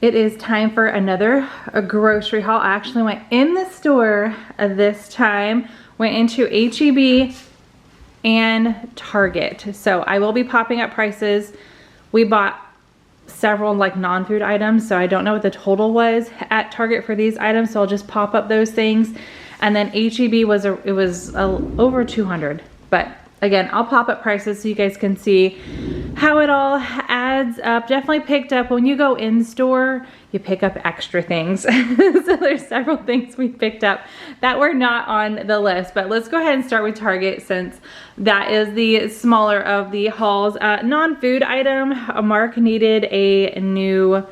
It is time for another grocery haul. I actually went in the store this time, went into HEB and Target. So I will be popping up prices. We bought several like non-food items, so I don't know what the total was at Target for these items, so I'll just pop up those things. And then HEB was over 200, but again, I'll pop up prices so you guys can see how it all adds up. Definitely picked up, when you go in store, you pick up extra things. So there's several things we picked up that were not on the list, but let's go ahead and start with Target since that is the smaller of the hauls. Non-food item, Mark needed a new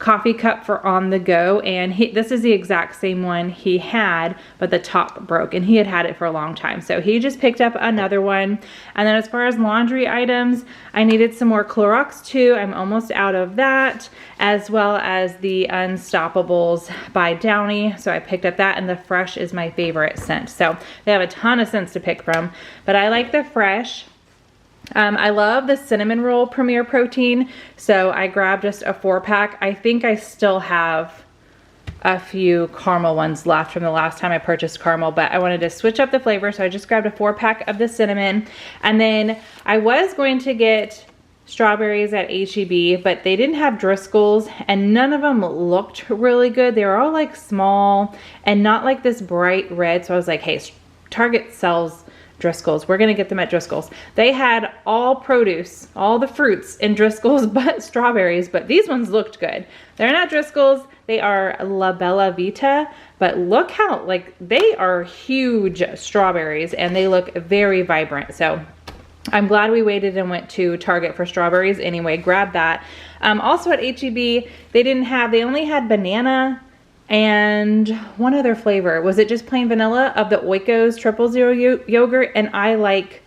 coffee cup for on the go, and this is the exact same one he had, but the top broke, and he had it for a long time, so he just picked up another one. And then as far as laundry items, I needed some more Clorox too. I'm almost out of that, as well as the Unstoppables by Downy, so I picked up that, and the Fresh is my favorite scent. So they have a ton of scents to pick from, but I like the Fresh. I love the cinnamon roll Premier Protein, so I grabbed just a 4-pack. I think I still have a few caramel ones left from the last time I purchased caramel, but I wanted to switch up the flavor, so I just grabbed a 4-pack of the cinnamon. And then I was going to get strawberries at HEB, but they didn't have Driscoll's, and none of them looked really good. They were all like small and not like this bright red, so I was like, hey, Target sells Driscoll's. We're gonna get them at Driscoll's. They had all produce, all the fruits in Driscoll's but strawberries, but these ones looked good. They're not Driscoll's, they are La Bella Vita, but look how, like, they are huge strawberries and they look very vibrant. So I'm glad we waited and went to Target for strawberries. Anyway, grab that. Also at HEB, they only had banana and one other flavor. Was it just plain vanilla of the Oikos 000 yogurt? And I like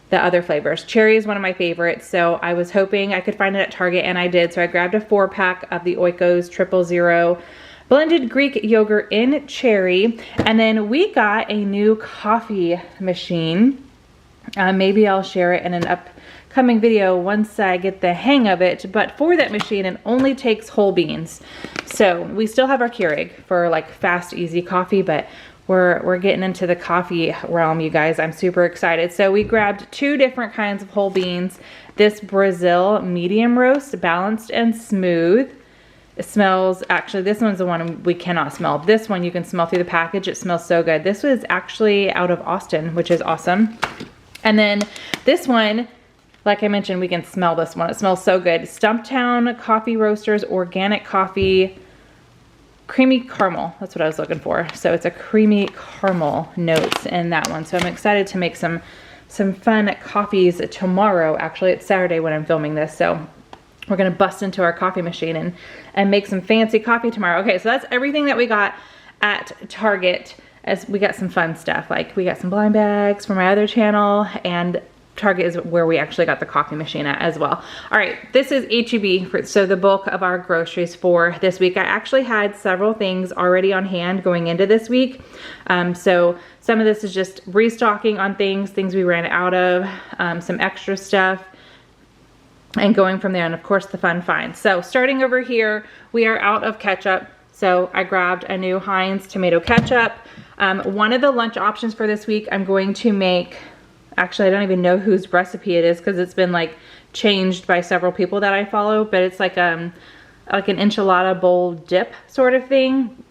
the other flavors. Cherry is one of my favorites, so I was hoping I could find it at Target, and I did. So I grabbed a 4-pack of the Oikos 000 blended Greek yogurt in cherry. And then we got a new coffee machine. Maybe I'll share it in an upcoming video once I get the hang of it, but for that machine, it only takes whole beans. So we still have our Keurig for like fast, easy coffee, but we're getting into the coffee realm, you guys. I'm super excited. So we grabbed 2 different kinds of whole beans. This Brazil medium roast, balanced and smooth. It smells, actually, this one's the one we cannot smell. This one you can smell through the package. It smells so good. This was actually out of Austin, which is awesome. And then this one, like I mentioned, we can smell this one. It smells so good. Stumptown Coffee Roasters Organic Coffee Creamy Caramel. That's what I was looking for. So it's a creamy caramel notes in that one. So I'm excited to make some fun coffees tomorrow. Actually, it's Saturday when I'm filming this. So we're going to bust into our coffee machine and make some fancy coffee tomorrow. Okay, so that's everything that we got at Target. As we got some fun stuff, like we got some blind bags for my other channel, and Target is where we actually got the coffee machine at as well. All right, this is HEB, so the bulk of our groceries for this week. I actually had several things already on hand going into this week. So some of this is just restocking on things we ran out of, some extra stuff, and going from there, and of course the fun finds. So starting over here, we are out of ketchup. So I grabbed a new Heinz tomato ketchup. One of the lunch options for this week, I'm going to make, actually I don't even know whose recipe it is because it's been like changed by several people that I follow, but it's like an enchilada bowl dip sort of thing.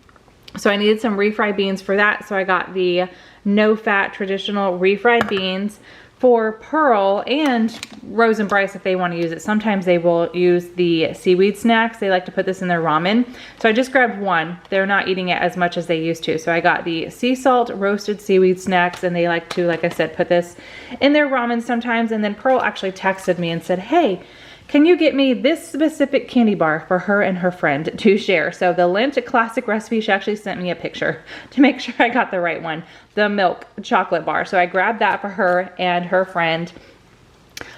So I needed some refried beans for that. So I got the no fat traditional refried beans for Pearl and Rose and Bryce if they want to use it. Sometimes they will use the seaweed snacks. They like to put this in their ramen. So I just grabbed one. They're not eating it as much as they used to. So I got the sea salt roasted seaweed snacks, and they like to, like I said, put this in their ramen sometimes. And then Pearl actually texted me and said, hey, can you get me this specific candy bar for her and her friend to share? So the Lent classic recipe, she actually sent me a picture to make sure I got the right one. The milk chocolate bar. So I grabbed that for her and her friend.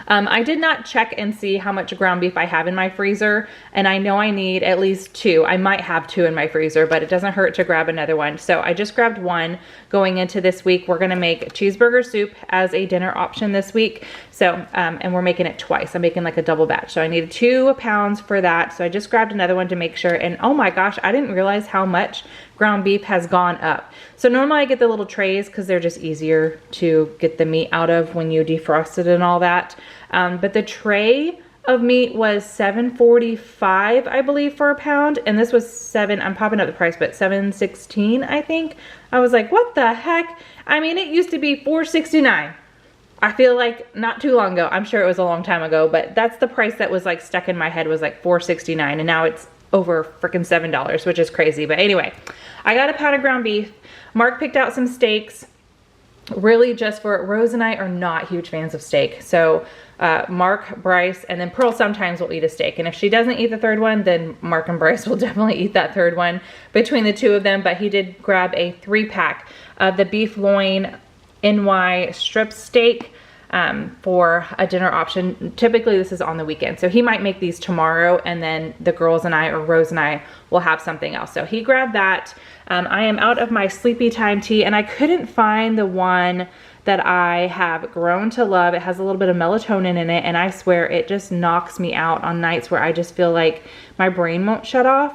I did not check and see how much ground beef I have in my freezer, and I know I need at least 2. I might have 2 in my freezer, but it doesn't hurt to grab another one. So I just grabbed 1 going into this week. We're gonna make cheeseburger soup as a dinner option this week. So, and we're making it twice. I'm making like a double batch. So I needed 2 pounds for that. So I just grabbed another one to make sure. And oh my gosh, I didn't realize how much ground beef has gone up. So normally I get the little trays because they're just easier to get the meat out of when you defrost it and all that. But the tray of meat was $7.45, I believe, for a pound. And this was I'm popping up the price, but $7.16, I think. I was like, what the heck? I mean, it used to be $4.69. I feel like not too long ago. I'm sure it was a long time ago, but that's the price that was like stuck in my head, was like $4.69. And now it's over freaking $7, which is crazy. But anyway, I got a pound of ground beef. Mark picked out some steaks, really just for Rose and I are not huge fans of steak. So Mark, Bryce, and then Pearl sometimes will eat a steak. And if she doesn't eat the third one, then Mark and Bryce will definitely eat that third one between the 2 of them. But he did grab a 3-pack of the beef loin NY strip steak for a dinner option. Typically this is on the weekend, so he might make these tomorrow, and then the girls and I, or Rose and I, will have something else. So he grabbed that. I am out of my sleepy time tea, and I couldn't find the one that I have grown to love. It has a little bit of melatonin in it, and I swear it just knocks me out on nights where I just feel like my brain won't shut off.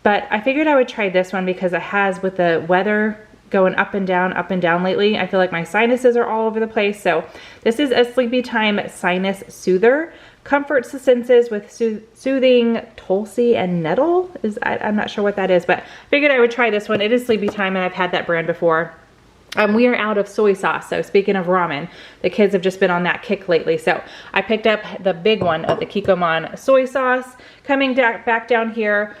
But I figured I would try this one because it has, with the weather going up and down lately, I feel like my sinuses are all over the place. So this is a Sleepy Time Sinus Soother. Comforts the senses with soothing tulsi and nettle. I'm not sure what that is, but I figured I would try this one. It is Sleepy Time, and I've had that brand before. We are out of soy sauce. So speaking of ramen, the kids have just been on that kick lately. So I picked up the big one of the Kikkoman soy sauce. Coming back down here,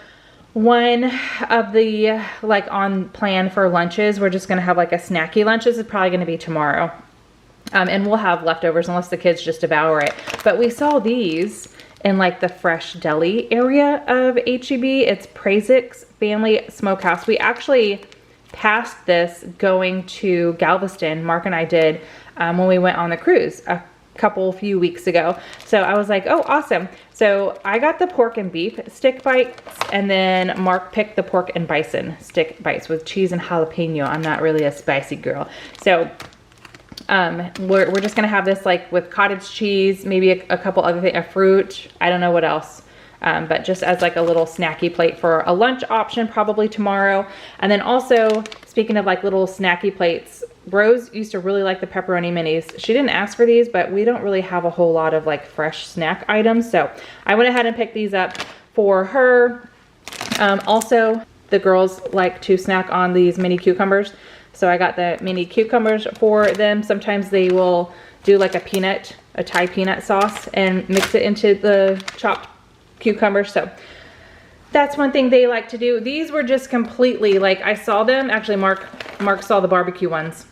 one of the like on plan for lunches, we're just gonna have like a snacky lunch. This is probably gonna be tomorrow. And we'll have leftovers unless the kids just devour it. But we saw these in like the fresh deli area of HEB. It's Prazik's Family Smokehouse. We actually passed this going to Galveston. Mark and I did when we went on the cruise a few weeks ago. So I was like, oh, awesome. So I got the pork and beef stick bites, and then Mark picked the pork and bison stick bites with cheese and jalapeno. I'm not really a spicy girl. So we're just gonna have this like with cottage cheese, maybe a couple other things, a fruit, I don't know what else. But just as like a little snacky plate for a lunch option, probably tomorrow. And then also, speaking of like little snacky plates, Rose used to really like the pepperoni minis. She didn't ask for these, but we don't really have a whole lot of like fresh snack items. So I went ahead and picked these up for her. Also, the girls like to snack on these mini cucumbers. So I got the mini cucumbers for them. Sometimes they will do like a Thai peanut sauce and mix it into the chopped cucumbers. So that's one thing they like to do. These were just completely like, I saw them, actually Mark saw the barbecue ones,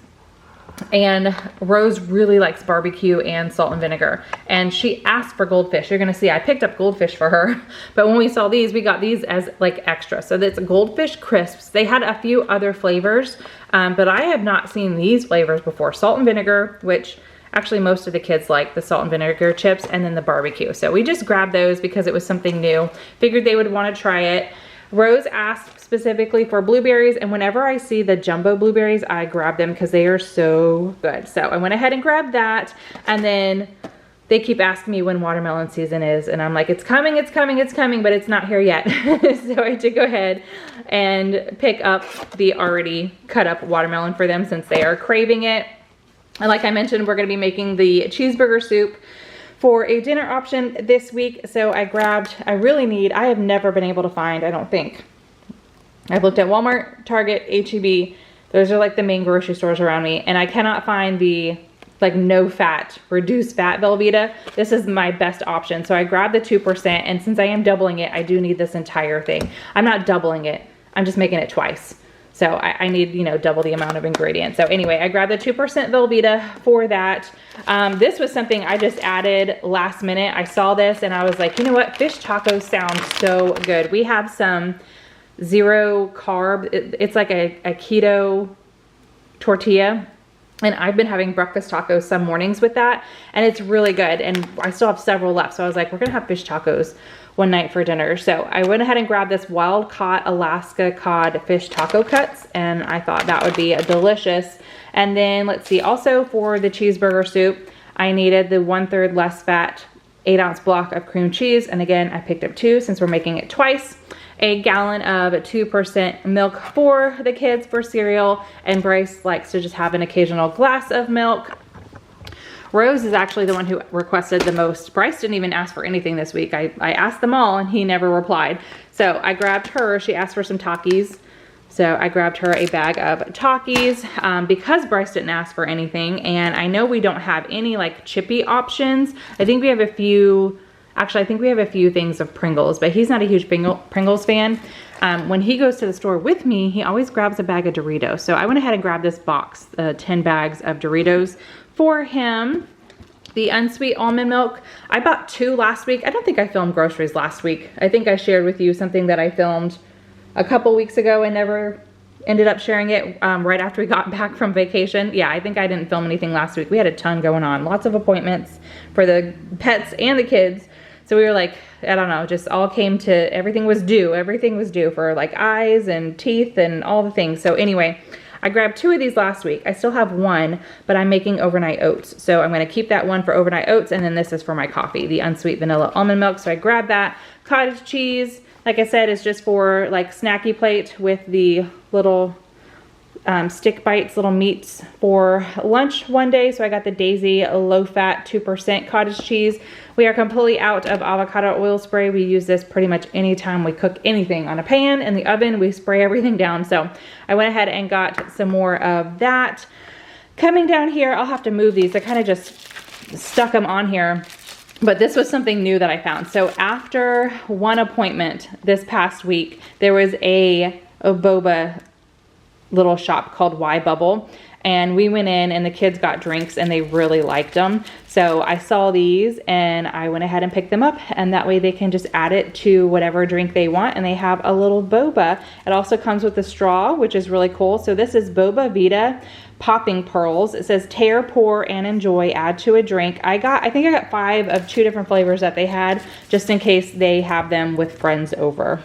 and Rose really likes barbecue and salt and vinegar, and she asked for goldfish. You're gonna see I picked up goldfish for her, but when we saw these, we got these as like extra. So that's goldfish crisps. They had a few other flavors, but I have not seen these flavors before. Salt and vinegar, which actually most of the kids like the salt and vinegar chips, and then the barbecue. So we just grabbed those because it was something new. Figured they would want to try it. Rose asked specifically for blueberries, and whenever I see the jumbo blueberries, I grab them because they are so good. So I went ahead and grabbed that, and then they keep asking me when watermelon season is, and I'm like, it's coming, it's coming, it's coming, but it's not here yet. So I had to go ahead and pick up the already cut up watermelon for them since they are craving it. And like I mentioned, we're gonna be making the cheeseburger soup for a dinner option this week. So I have never been able to find, I don't think. I've looked at Walmart, Target, HEB. Those are like the main grocery stores around me. And I cannot find the like no fat, reduced fat Velveeta. This is my best option. So I grabbed the 2%, and since I am doubling it, I do need this entire thing. I'm not doubling it, I'm just making it twice. So I need, double the amount of ingredients. So anyway, I grabbed the 2% Velveeta for that. This was something I just added last minute. I saw this and I was like, you know what? Fish tacos sound so good. We have some zero carb. It's like a keto tortilla. And I've been having breakfast tacos some mornings with that, and it's really good. And I still have several left. So I was like, we're gonna have fish tacos one night for dinner. So I went ahead and grabbed this wild caught Alaska cod fish taco cuts, and I thought that would be delicious. And then let's see, also for the cheeseburger soup, I needed the 1/3 less fat 8-ounce block of cream cheese. And again, I picked up 2 since we're making it twice. A gallon of 2% milk for the kids for cereal, and Bryce likes to just have an occasional glass of milk. Rose is actually the one who requested the most. Bryce didn't even ask for anything this week. I asked them all and he never replied. So I grabbed her, she asked for some Takis. So I grabbed her a bag of Takis because Bryce didn't ask for anything. And I know we don't have any like chippy options. I think we have a few, actually I think we have a few things of Pringles, but he's not a huge Pringles fan. When he goes to the store with me, he always grabs a bag of Doritos. So I went ahead and grabbed this box, 10 bags of Doritos for him. The unsweet almond milk, I bought 2 last week. I don't think I filmed groceries last week. I think I shared with you something that I filmed a couple weeks ago and never ended up sharing it right after we got back from vacation. Yeah, I think I didn't film anything last week. We had a ton going on, lots of appointments for the pets and the kids. So we were like, I don't know, just all came to, everything was due. Everything was due for like eyes and teeth and all the things. So anyway, I grabbed 2 of these last week. I still have 1, but I'm making overnight oats. So I'm gonna keep that one for overnight oats, and then this is for my coffee, the unsweet vanilla almond milk. So I grabbed that. Cottage cheese, like I said, is just for like snacky plate with the little stick bites, little meats for lunch one day. So I got the Daisy low fat 2% cottage cheese. We are completely out of avocado oil spray. We use this pretty much anytime we cook anything on a pan. In the oven, we spray everything down. So I went ahead and got some more of that. Coming down here, I'll have to move these. I kind of just stuck them on here. But this was something new that I found. So after one appointment this past week, there was a boba little shop called Y Bubble, and we went in and the kids got drinks and they really liked them. So I saw these and I went ahead and picked them up, and that way they can just add it to whatever drink they want, and they have a little boba. It also comes with a straw, which is really cool. So this is Boba Vita Popping Pearls. It says tear, pour, and enjoy, add to a drink. I think I got 5 of 2 different flavors that they had, just in case they have them with friends over.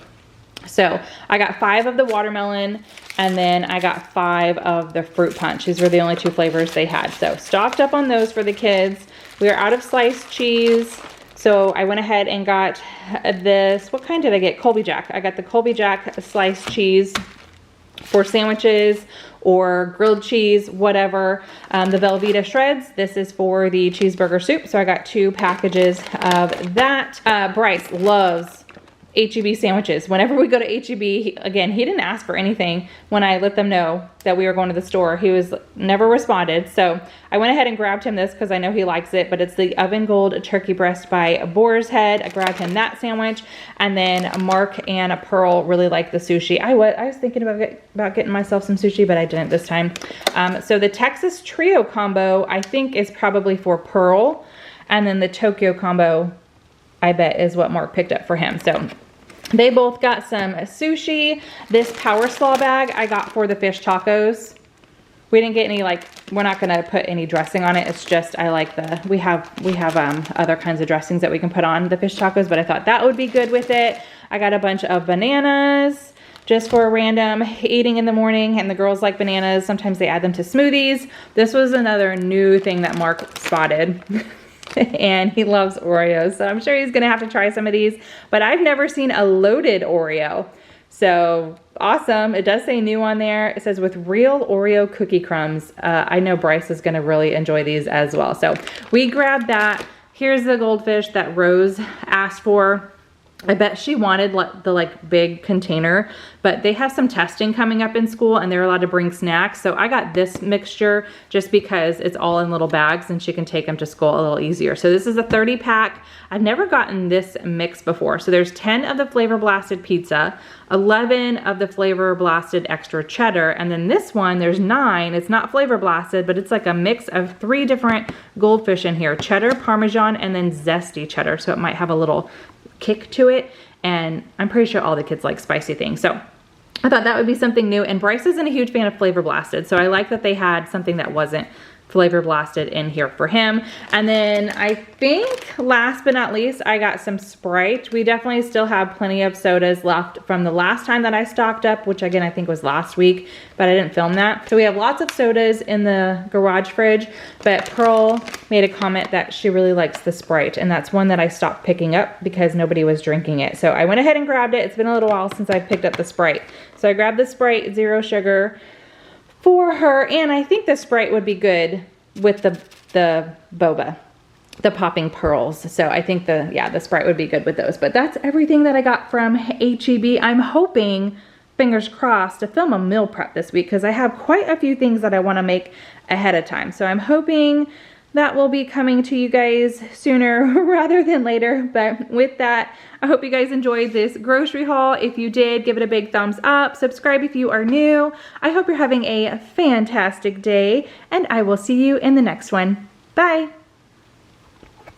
So I got 5 of the watermelon, and then I got 5 of the fruit punch. These were the only 2 flavors they had. So stocked up on those for the kids. We are out of sliced cheese. So I went ahead and got this, what kind did I get? Colby Jack. I got the Colby Jack sliced cheese for sandwiches or grilled cheese, whatever. The Velveeta shreds, this is for the cheeseburger soup. So I got 2 packages of that. Bryce loves HEB sandwiches. Whenever we go to HEB, again, he didn't ask for anything. When I let them know that we were going to the store, he was never responded. So I went ahead and grabbed him this because I know he likes it, but it's the Oven Gold turkey breast by Boar's Head. I grabbed him that sandwich, and then Mark and Pearl really like the sushi. I was thinking about getting myself some sushi, but I didn't this time. So the Texas Trio combo, I think, is probably for Pearl, and then the Tokyo combo, I bet, is what Mark picked up for him. So they both got some sushi. This Power Slaw bag I got for the fish tacos. We didn't get any, like, we're not gonna put any dressing on it. It's just, I like we have other kinds of dressings that we can put on the fish tacos, but I thought that would be good with it. I got a bunch of bananas just for random eating in the morning, and the girls like bananas. Sometimes they add them to smoothies. This was another new thing that Mark spotted. And he loves Oreos, so I'm sure he's gonna have to try some of these, but I've never seen a loaded Oreo. So awesome. It does say new on there. It says with real Oreo cookie crumbs. I know Bryce is gonna really enjoy these as well. So we grabbed that. Here's the goldfish that Rose asked for. I bet she wanted the like big container, but they have some testing coming up in school and they're allowed to bring snacks. So I got this mixture just because it's all in little bags and she can take them to school a little easier. So this is a 30 pack. I've never gotten this mix before. So there's 10 of the Flavor Blasted pizza, 11 of the Flavor Blasted extra cheddar, and then this one, there's 9. It's not Flavor Blasted, but it's like a mix of 3 different goldfish in here: cheddar, Parmesan, and then zesty cheddar. So it might have a little kick to it, and I'm pretty sure all the kids like spicy things. So I thought that would be something new, and Bryce isn't a huge fan of Flavor Blasted, so I like that they had something that wasn't Flavor Blasted in here for him. And then I think last but not least, I got some Sprite. We definitely still have plenty of sodas left from the last time that I stocked up, which again, I think was last week, but I didn't film that. So we have lots of sodas in the garage fridge, but Pearl made a comment that she really likes the Sprite, and that's one that I stopped picking up because nobody was drinking it. So I went ahead and grabbed it. It's been a little while since I picked up the Sprite. So I grabbed the Sprite, 0 sugar, for her, and I think the Sprite would be good with the boba, the popping pearls. So I think the Sprite would be good with those. But that's everything that I got from HEB. I'm hoping, fingers crossed, to film a meal prep this week because I have quite a few things that I want to make ahead of time. So I'm hoping that will be coming to you guys sooner rather than later. But with that, I hope you guys enjoyed this grocery haul. If you did, give it a big thumbs up. Subscribe if you are new. I hope you're having a fantastic day, and I will see you in the next one. Bye.